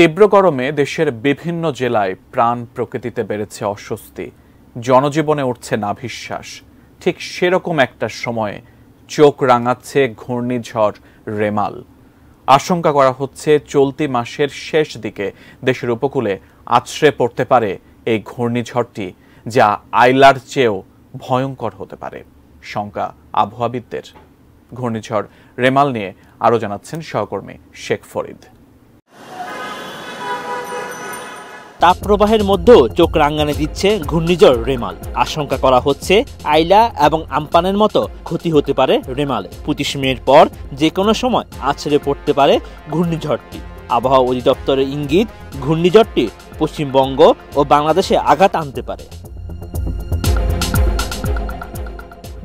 তীব্র গরমে দেশের বিভিন্ন জেলায় প্রাণ প্রকৃতিতে বেড়েছে অস্বস্তি, জনজীবনে উঠছে নাভিশ্বাস। ঠিক সেরকম একটা সময়ে চোখ রাঙাচ্ছে ঘূর্ণিঝড় রেমাল। আশঙ্কা করা হচ্ছে চলতি মাসের শেষ দিকে দেশের উপকূলে আছড়ে পড়তে পারে এই ঘূর্ণিঝড়টি, যা আইলার চেয়েও ভয়ঙ্কর হতে পারে। শঙ্কা আবহাওয়াবিদদের। ঘূর্ণিঝড় রেমাল নিয়ে আরও জানাচ্ছেন সহকর্মী শেখ ফরিদ। তাপপ্রবাহের মধ্যেও চোখ রাঙানি দিচ্ছে ঘূর্ণিঝড় রেমাল। আশঙ্কা করা হচ্ছে আইলা এবং আমপানের মতো ক্ষতি হতে পারে রেমালে। 25 মের পর যে কোনো সময় আছড়ে পড়তে পারে ঘূর্ণিঝড়টি। আবহাওয়া অধিদপ্তরের ইঙ্গিত, ঘূর্ণিঝড়টি পশ্চিমবঙ্গ ও বাংলাদেশে আঘাত আনতে পারে।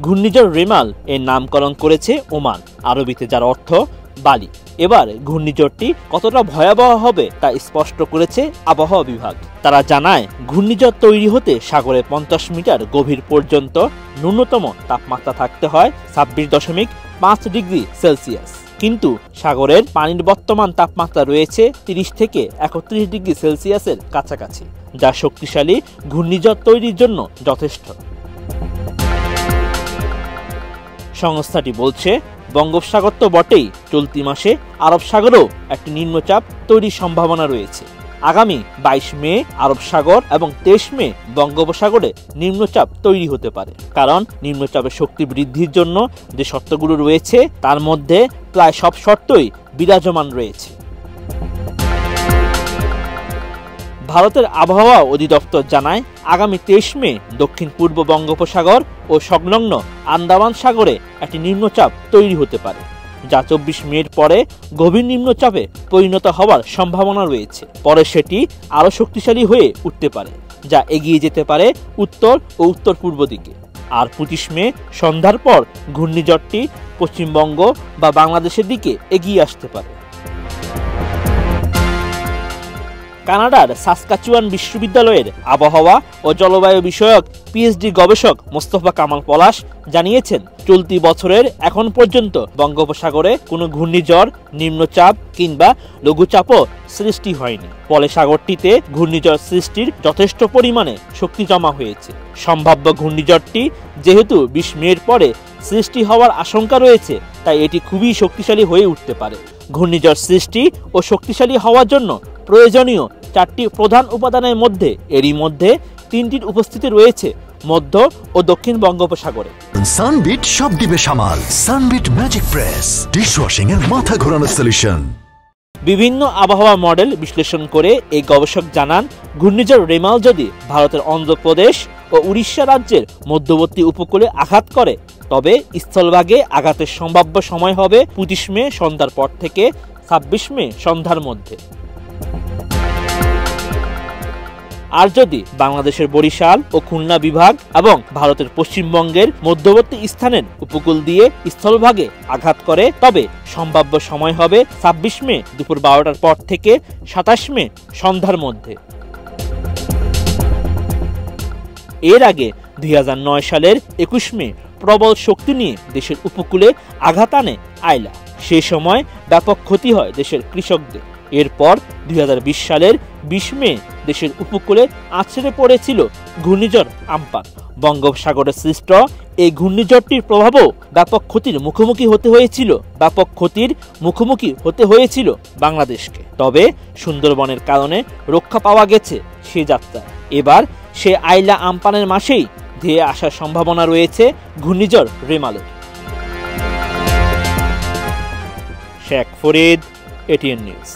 ঘূর্ণিঝড় রেমাল এর নামকরণ করেছে ওমান, আরবিতে যার অর্থ বালি। এবার ঘূর্ণিঝড়টি কতটা ভয়াবহ হবে তা স্পষ্ট করেছে আবহাওয়া বিভাগ। তারা জানায়, ঘূর্ণিঝড় তৈরি হতে সাগরে 50 মিটার গভীর পর্যন্ত ন্যূনতম তাপমাত্রা থাকতে হয় 26.5 ডিগ্রি সেলসিয়াস। কিন্তু সাগরের পানির বর্তমান তাপমাত্রা রয়েছে 30 থেকে 31 ডিগ্রি সেলসিয়াসের কাছাকাছি, যা শক্তিশালী ঘূর্ণিঝড় তৈরির জন্য যথেষ্ট। সংস্থাটি বলছে, বঙ্গোপসাগর তো বটেই, চলতি মাসে আরব সাগরেও একটি নিম্নচাপ তৈরির সম্ভাবনা রয়েছে। আগামী 22 মে আরব সাগর এবং 23 মে বঙ্গোপসাগরে নিম্নচাপ তৈরি হতে পারে। কারণ নিম্নচাপের শক্তি বৃদ্ধির জন্য যে শর্তগুলো রয়েছে তার মধ্যে প্রায় সব শর্তই বিরাজমান রয়েছে। ভারতের আবহাওয়া অধিদপ্তর জানায়, আগামী 23 মে দক্ষিণ পূর্ব বঙ্গোপসাগর ও সংলগ্ন আন্দামান সাগরে একটি নিম্নচাপ তৈরি হতে পারে, যা 24 মের পরে গভীর নিম্নচাপে পরিণত হওয়ার সম্ভাবনা রয়েছে। পরে সেটি আরও শক্তিশালী হয়ে উঠতে পারে, যা এগিয়ে যেতে পারে উত্তর ও উত্তর পূর্ব দিকে। আর 25 মে সন্ধ্যার পর ঘূর্ণিঝড়টি পশ্চিমবঙ্গ বা বাংলাদেশের দিকে এগিয়ে আসতে পারে। কানাডার সাসকাচুয়ান বিশ্ববিদ্যালয়ের আবহাওয়া ও জলবায়ু বিষয়ক পিএইচডি গবেষক মোস্তফা কামাল পলাশ জানিয়েছেন, চলতি বছরের এখন পর্যন্ত বঙ্গোপসাগরে কোনো ঘূর্ণিঝড়, নিম্নচাপ কিংবা লঘুচাপও সৃষ্টি হয়নি। ফলে সাগরটিতে ঘূর্ণিঝড় সৃষ্টির যথেষ্ট পরিমাণে শক্তি জমা হয়েছে। সম্ভাব্য ঘূর্ণিঝড়টি যেহেতু 20 মের পরে সৃষ্টি হওয়ার আশঙ্কা রয়েছে, তাই এটি খুবই শক্তিশালী হয়ে উঠতে পারে। ঘূর্ণিঝড় সৃষ্টি ও শক্তিশালী হওয়ার জন্য প্রয়োজনীয় 4টি প্রধান উপাদানের মধ্যে এরই মধ্যে 3টির উপস্থিতি রয়েছে মধ্য ও দক্ষিণ বঙ্গোপসাগরে। সানবিট সব দিবে সামাল। সানবিট ম্যাজিক প্রেস ডিশওয়াশিং এর মাথা ঘোরানো সলিউশন। বিভিন্ন আবহাওয়া মডেল বিশ্লেষণ করে এই গবেষক জানান, ঘূর্ণিঝড় রেমাল যদি ভারতের অন্ধ্রপ্রদেশ ও উড়িষ্যা রাজ্যের মধ্যবর্তী উপকূলে আঘাত করে, তবে স্থলভাগে আঘাতের সম্ভাব্য সময় হবে 25 মে সন্ধ্যার পর থেকে 26 মে সন্ধ্যার মধ্যে। আর যদি বাংলাদেশের বরিশাল ও খুলনা বিভাগ এবং ভারতের পশ্চিমবঙ্গের মধ্যবর্তী স্থানের উপকূল দিয়ে স্থলভাগে আঘাত করে, তবে সম্ভাব্য সময় হবে 26 মে দুপুর 12টার পর থেকে 27 মে সন্ধ্যার মধ্যে। এর আগে 2009 সালের 21 মে প্রবল শক্তি নিয়ে দেশের উপকূলে আঘাত আনে আইলা। সে সময় ব্যাপক ক্ষতি হয় দেশের কৃষকদের। এরপর 2020 সালের 20 মে দেশের উপকূলে আছড়ে পড়েছিল ঘূর্ণিঝড় আমপান। বঙ্গোপসাগরে সৃষ্ট এই ঘূর্ণিঝড়টির প্রভাবও ব্যাপক ক্ষতির মুখোমুখি হতে হয়েছিল বাংলাদেশকে। তবে সুন্দরবনের কারণে রক্ষা পাওয়া গেছে সে যাত্রায়। এবার সে আইলা আমপানের মাসেই ধেয়ে আসার সম্ভাবনা রয়েছে ঘূর্ণিঝড় রেমালের। Sheikh Farid, ATN news.